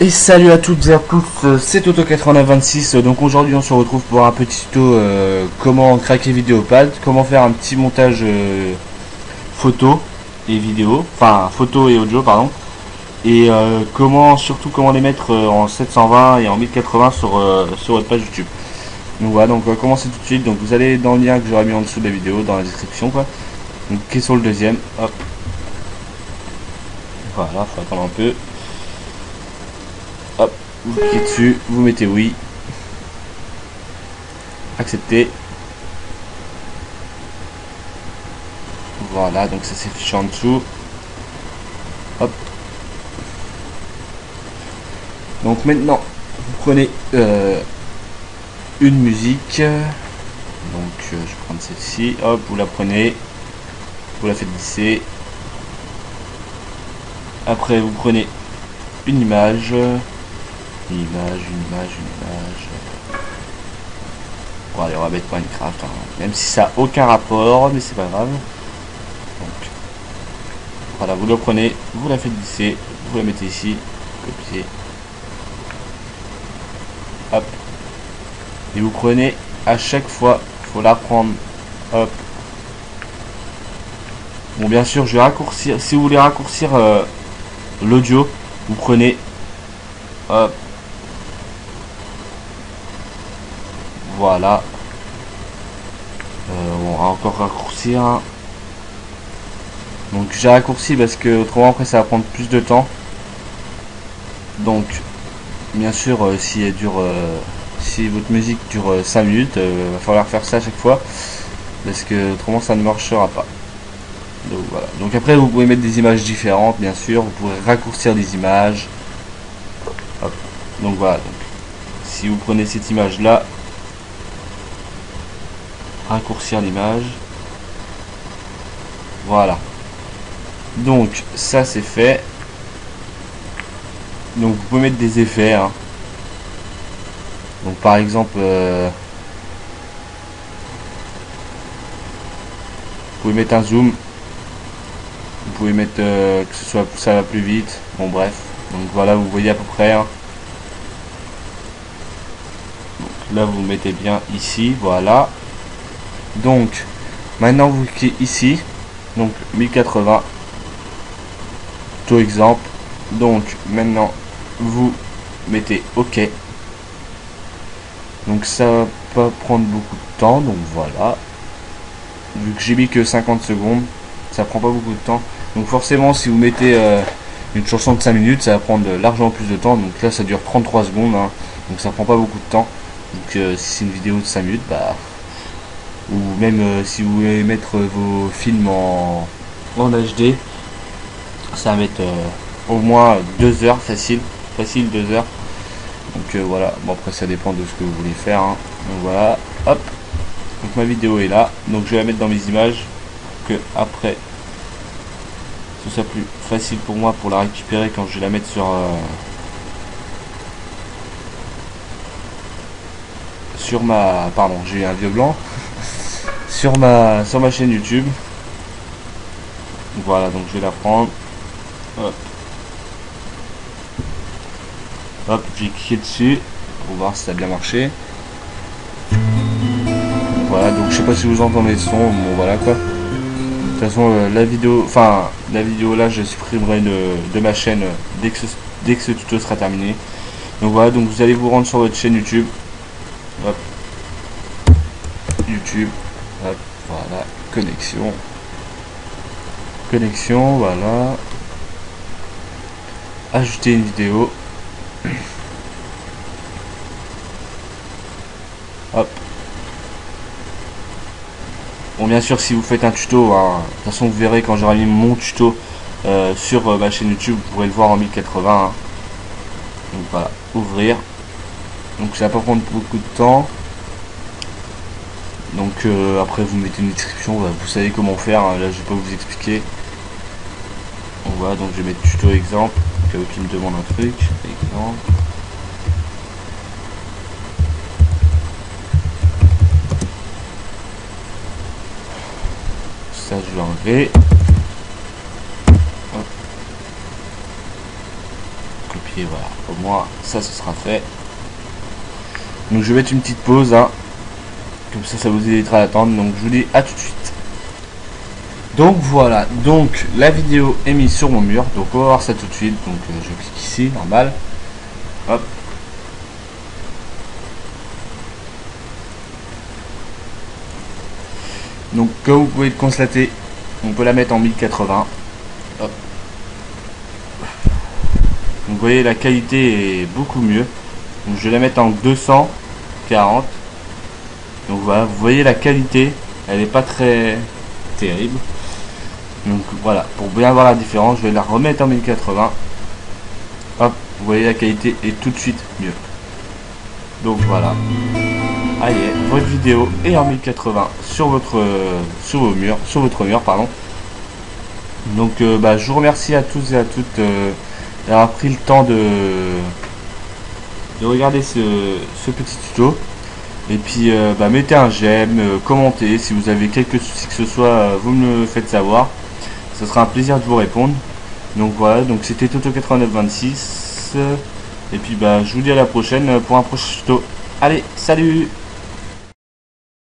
Et salut à toutes et à tous, c'est Toto8926. Donc aujourd'hui on se retrouve pour un petit tuto comment craquer Vidéopad, comment faire un petit montage photo et vidéo, enfin photo et audio pardon, et comment les mettre en 720 et en 1080 sur votre page YouTube. Donc voilà, donc on va commencer tout de suite. Donc vous allez dans le lien que j'aurai mis en dessous de la vidéo, dans la description quoi. Donc cliquez sur le deuxième, hop. Voilà, faut attendre un peu. Hop, vous cliquez dessus, vous mettez oui, accepter. Voilà, donc ça s'affiche en dessous. Hop. Donc maintenant, vous prenez une musique. Donc je vais prendre celle-ci. Hop, vous la prenez, vous la faites glisser. Après, vous prenez une image. Une image. Bon, allez, on va mettre Minecraft, hein. Même si ça n'a aucun rapport, mais c'est pas grave. Donc, voilà, vous le prenez, vous la faites glisser, vous la mettez ici, copier. Hop. Et vous prenez à chaque fois, il faut la prendre. Hop. Bon, bien sûr, je vais raccourcir. Si vous voulez raccourcir l'audio, vous prenez. Hop. Voilà. On va encore raccourcir. Donc j'ai raccourci parce que autrement après ça va prendre plus de temps. Donc bien sûr si votre musique dure 5 minutes, va falloir faire ça à chaque fois. Parce que autrement ça ne marchera pas. Donc voilà. Donc après vous pouvez mettre des images différentes bien sûr. Vous pourrez raccourcir des images. Hop. Donc voilà. Donc, si vous prenez cette image là, raccourcir l'image, voilà, donc ça c'est fait. Donc vous pouvez mettre des effets, hein. Donc par exemple vous pouvez mettre un zoom, vous pouvez mettre que ce soit ça va plus vite, bon bref, donc voilà, vous voyez à peu près, hein. Donc là vous mettez bien ici, voilà. Donc maintenant vous cliquez ici, donc 1080 taux exemple. Donc maintenant vous mettez OK. Donc ça va pas prendre beaucoup de temps, donc voilà. Vu que j'ai mis que 50 secondes, ça prend pas beaucoup de temps. Donc forcément si vous mettez une chanson de 5 minutes, ça va prendre largement plus de temps. Donc là ça dure 33 secondes, hein. Donc ça prend pas beaucoup de temps. Donc si c'est une vidéo de 5 minutes, bah, ou même si vous voulez mettre vos films en HD, ça va mettre au moins 2 heures, facile 2 heures. Donc voilà, bon après ça dépend de ce que vous voulez faire, hein. Donc voilà, hop, donc ma vidéo est là, donc je vais la mettre dans mes images pour que après ce soit plus facile pour moi pour la récupérer quand je vais la mettre sur ma, pardon, j'ai eu un vieux blanc, sur ma chaîne YouTube. Voilà, donc je vais la prendre. Hop. Hop, j'ai cliqué dessus pour voir si ça a bien marché. Voilà, donc je sais pas si vous entendez le son, bon voilà quoi. De toute façon la vidéo là je supprimerai de ma chaîne dès que ce tuto sera terminé. Donc voilà, donc vous allez vous rendre sur votre chaîne YouTube. Hop. YouTube. Hop, voilà, connexion, voilà. Ajouter une vidéo. Hop. Bon, bien sûr, si vous faites un tuto, hein, de toute façon, vous verrez quand j'aurai mis mon tuto sur ma chaîne YouTube, vous pourrez le voir en 1080. Hein. Donc voilà, ouvrir. Donc ça va pas prendre beaucoup de temps. Donc après, vous mettez une description, vous savez comment faire. Hein. Là, je vais pas vous expliquer. Donc voilà, donc je vais mettre tuto exemple. Au cas où il me demande un truc. Exemple. Ça je vais enlever. Hop. puis voilà, au moins ça ce sera fait. Donc je vais mettre une petite pause, hein. Comme ça vous évitera d'attendre. Donc je vous dis à tout de suite. Donc voilà, donc la vidéo est mise sur mon mur, donc on va voir ça tout de suite. Donc je clique ici, normal. Hop. Donc comme vous pouvez le constater, on peut la mettre en 1080. Hop. Donc vous voyez, la qualité est beaucoup mieux. Donc je vais la mettre en 240. Donc voilà, vous voyez la qualité, elle n'est pas très terrible. Donc voilà, pour bien voir la différence, je vais la remettre en 1080. Hop, vous voyez la qualité est tout de suite mieux. Donc voilà. Allez, votre vidéo est en 1080 sur votre mur, pardon. Donc je vous remercie à tous et à toutes d'avoir pris le temps de regarder ce petit tuto. Et puis mettez un j'aime, commentez, si vous avez quelques soucis que ce soit, vous me le faites savoir. Ce sera un plaisir de vous répondre. Donc voilà, donc c'était Toto8926. Et puis je vous dis à la prochaine pour un prochain tuto. Allez, salut!